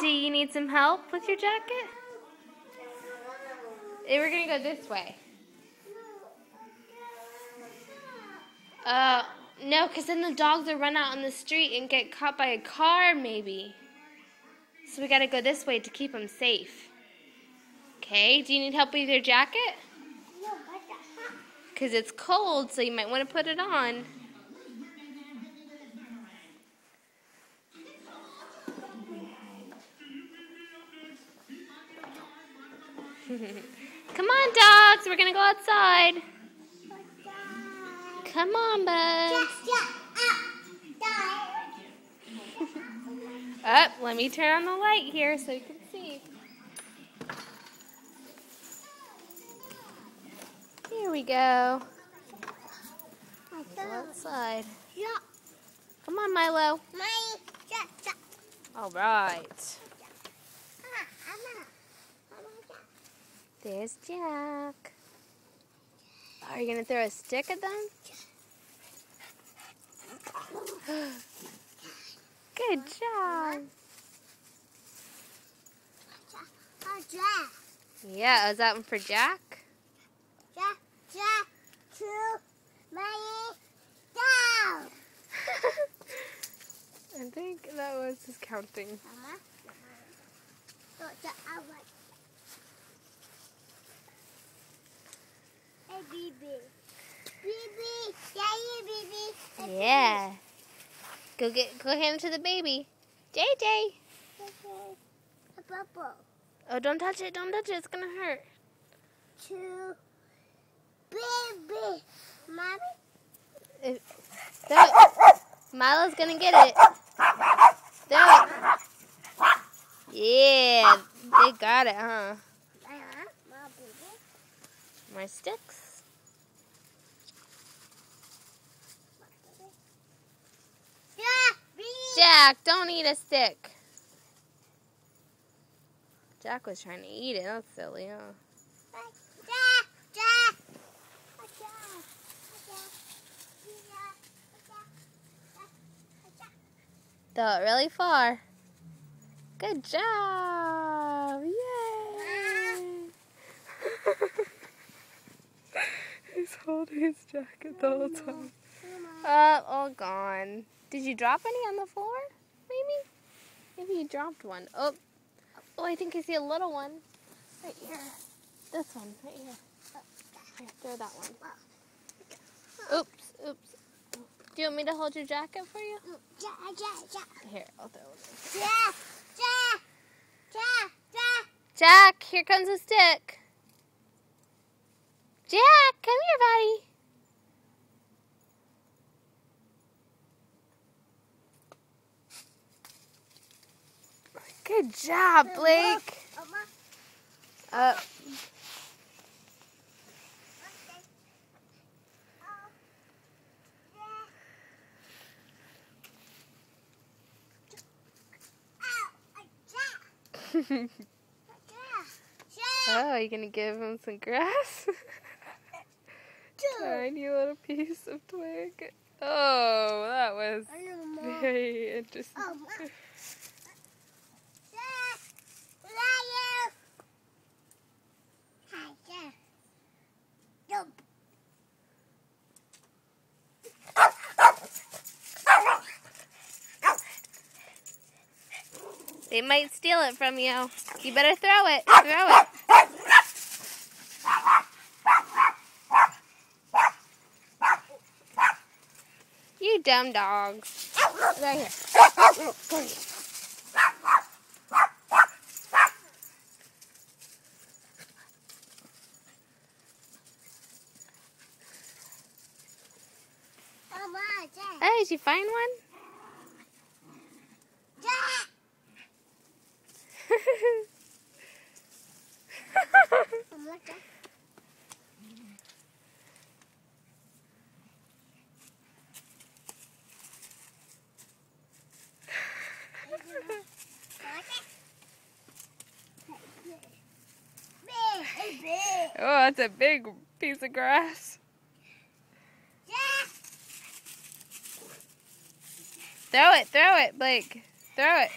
Do you need some help with your jacket? We're going to go this way. No, because then the dogs will run out on the street and get caught by a car, maybe. So we got to go this way to keep them safe. Okay, do you need help with your jacket? No, but that's hot. Because it's cold, so you might want to put it on. Come on, dogs. We're going to go outside. Come on, bud. Up, let me turn on the light here so you can see. Here we go. Go outside. Come on, Milo. All right. There's Jack. Are you going to throw a stick at them? Good job. Yeah, is that one for Jack? I think that was his counting. Yeah. Go hand it to the baby. JJ. Oh, don't touch it. Don't touch it. It's going to hurt. Baby. Mommy? Milo's going to get it. Throw it. Yeah. They got it, huh? More sticks. Jack, don't eat a stick. Jack was trying to eat it. That's silly, huh? Throw it really far. Good job. Yay. He's holding his jacket the whole time. All gone. Did you drop any on the floor? Maybe? Maybe you dropped one. Oh, I think I see a little one. Right here. This one, right here. Here, throw that one. Oops. Do you want me to hold your jacket for you? Here, I'll throw it. Jack, here comes a stick. Jack, come here, buddy. Good job, Blake. Oh, you gonna give him some grass? Tiny little piece of twig. Oh, that was very interesting. They might steal it from you. You better throw it. Throw it. You dumb dogs. Right here. Go here. Oh, did you find one? Oh, that's a big piece of grass. Throw it, Blake. Throw it.